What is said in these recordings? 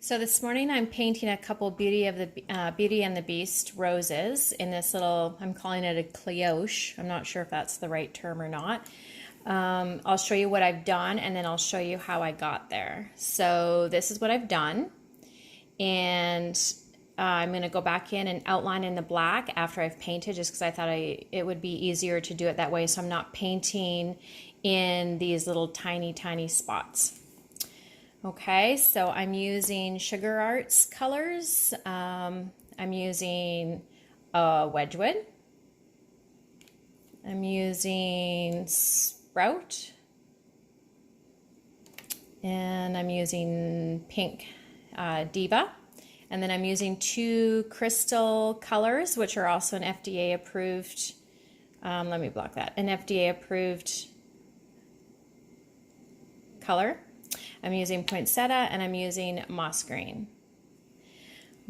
So this morning I'm painting a couple Beauty and the Beast roses in this little, I'm calling it a cloche. I'm not sure if that's the right term or not. I'll show you what I've done and then I'll show you how I got there. So this is what I've done, and I'm going to go back in and outline in the black after I've painted, just because I thought it would be easier to do it that way, so I'm not painting in these little tiny spots. Okay, so I'm using Sugar Arts colors. I'm using Wedgwood. I'm using Sprout. And I'm using Pink Diva. And then I'm using two crystal colors, which are also an FDA approved, let me block that, an FDA approved color. I'm using Poinsettia and I'm using Moss Green.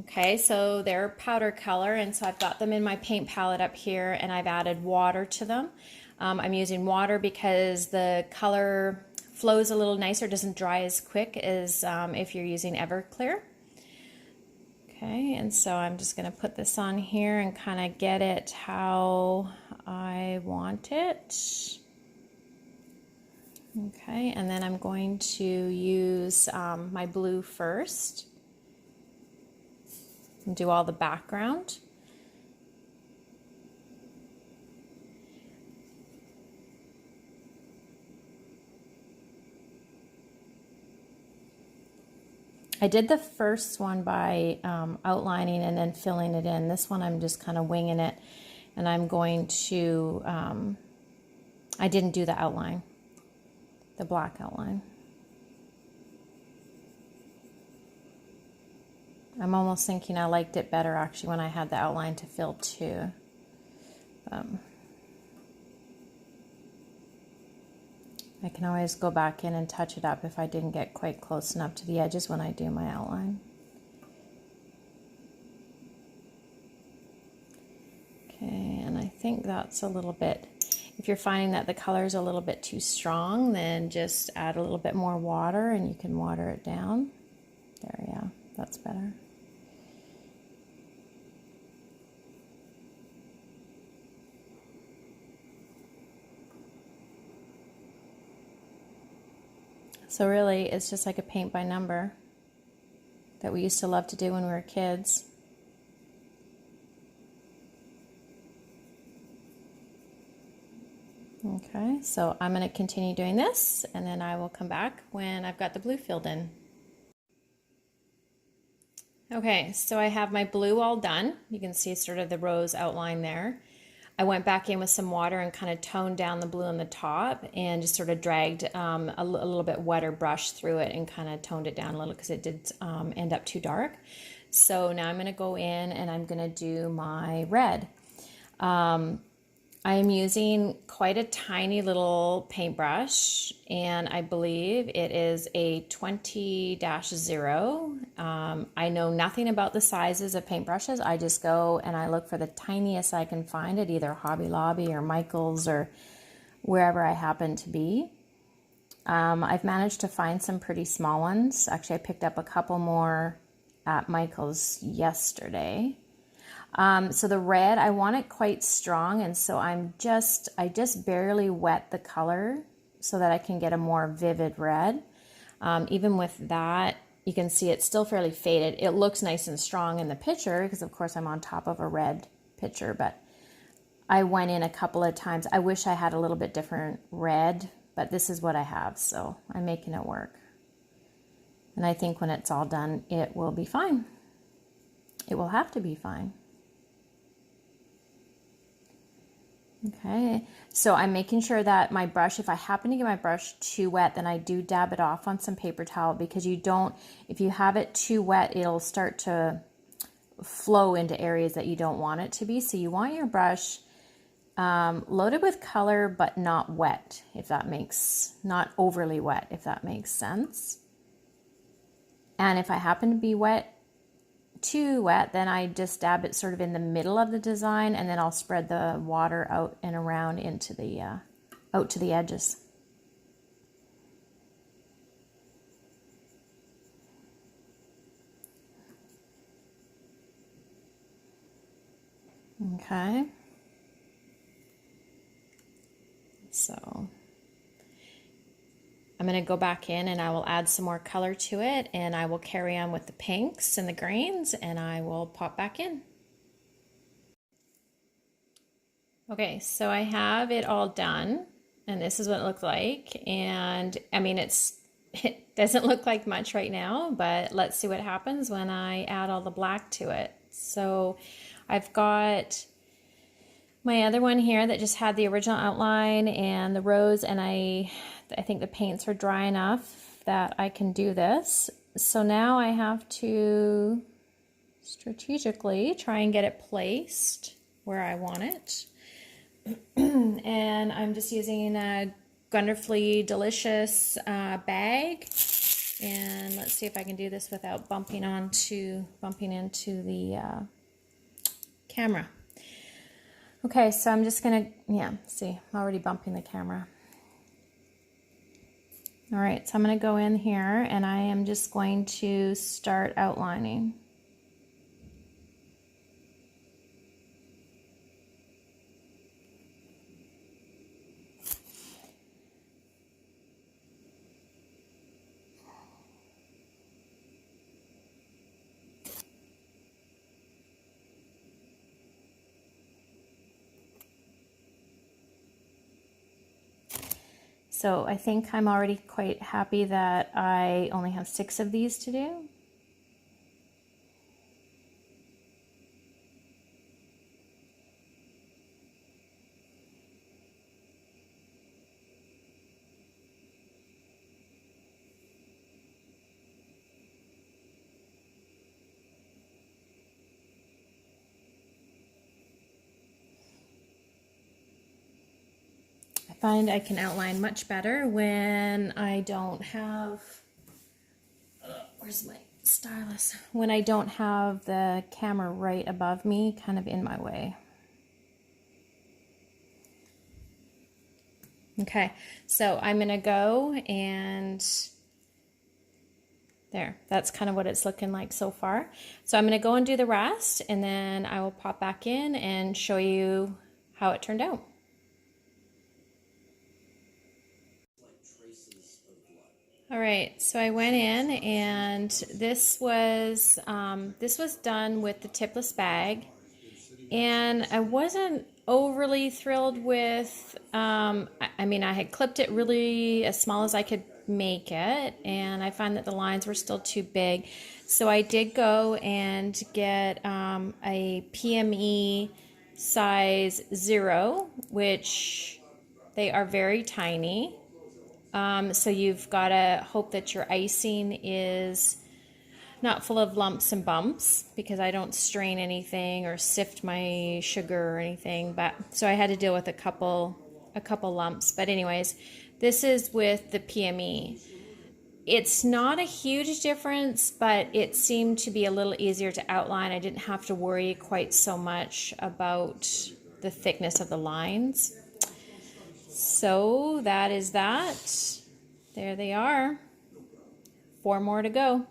Okay, so they're powder color, and so I've got them in my paint palette up here, and I've added water to them. I'm using water because the color flows a little nicer, doesn't dry as quick as if you're using Everclear. Okay, and so I'm just going to put this on here and kind of get it how I want it. Okay, and then I'm going to use my blue first and do all the background. I did the first one by outlining and then filling it in. This one I'm just kind of winging it, and I'm going to, I didn't do the outline, the black outline. I'm almost thinking I liked it better actually when I had the outline to fill too. I can always go back in and touch it up if I didn't get quite close enough to the edges when I do my outline. Okay, and I think that's a little bit, if you're finding that the color is a little bit too strong, then just add a little bit more water and you can water it down. There, yeah, that's better. So really, it's just like a paint by number that we used to love to do when we were kids. Okay, so I'm going to continue doing this, and then I will come back when I've got the blue filled in. Okay, so I have my blue all done. You can see sort of the rose outline there. I went back in with some water and kind of toned down the blue on the top and just sort of dragged a little bit wetter brush through it and kind of toned it down a little because it did end up too dark. So now I'm going to go in and I'm going to do my red. I am using quite a tiny little paintbrush, and I believe it is a 20-0. I know nothing about the sizes of paintbrushes. I just go and I look for the tiniest I can find at either Hobby Lobby or Michael's or wherever I happen to be. I've managed to find some pretty small ones. Actually, I picked up a couple more at Michael's yesterday. So the red, I want it quite strong, and so I just barely wet the color so that I can get a more vivid red. Even with that, you can see it's still fairly faded. It looks nice and strong in the picture because of course I'm on top of a red picture, but I went in a couple of times. I wish I had a little bit different red, but this is what I have, so I'm making it work. And I think when it's all done, it will be fine. It will have to be fine. Okay, so I'm making sure that my brush, if I happen to get my brush too wet, then I do dab it off on some paper towel, because you don't, if you have it too wet, it'll start to flow into areas that you don't want it to be. So you want your brush loaded with color, but not wet, if that makes, not overly wet, if that makes sense. And if I happen to be too wet, then I just dab it sort of in the middle of the design, and then I'll spread the water out and around into the out to the edges. Okay. So I'm going to go back in and I will add some more color to it, and I will carry on with the pinks and the greens, and I will pop back in. Okay, so I have it all done, and this is what it looked like. And I mean, it doesn't look like much right now, but let's see what happens when I add all the black to it. So I've got my other one here that just had the original outline and the rose, and I think the paints are dry enough that I can do this. So now I have to strategically try and get it placed where I want it. And I'm just using a Gunderfleet Delicious bag. And let's see if I can do this without bumping into the camera. Okay, so I'm just gonna, see, I'm already bumping the camera. All right, so I'm gonna go in here and I am just going to start outlining. So I think I'm already quite happy that I only have 6 of these to do. I find I can outline much better when I don't have, where's my stylus? When I don't have the camera right above me, kind of in my way. Okay, so I'm gonna go and there, that's kind of what it's looking like so far. So I'm gonna go and do the rest, and then I will pop back in and show you how it turned out. All right, so I went in, and this was done with the tipless bag, and I wasn't overly thrilled with. I mean, I had clipped it really as small as I could make it, and I find that the lines were still too big, so I did go and get a PME size 0, which they are very tiny. So you've got to hope that your icing is not full of lumps and bumps, because I don't strain anything or sift my sugar or anything. But so I had to deal with a couple lumps. But anyways, this is with the PME. It's not a huge difference, but it seemed to be a little easier to outline. I didn't have to worry quite so much about the thickness of the lines. So that is that. There they are. 4 more to go.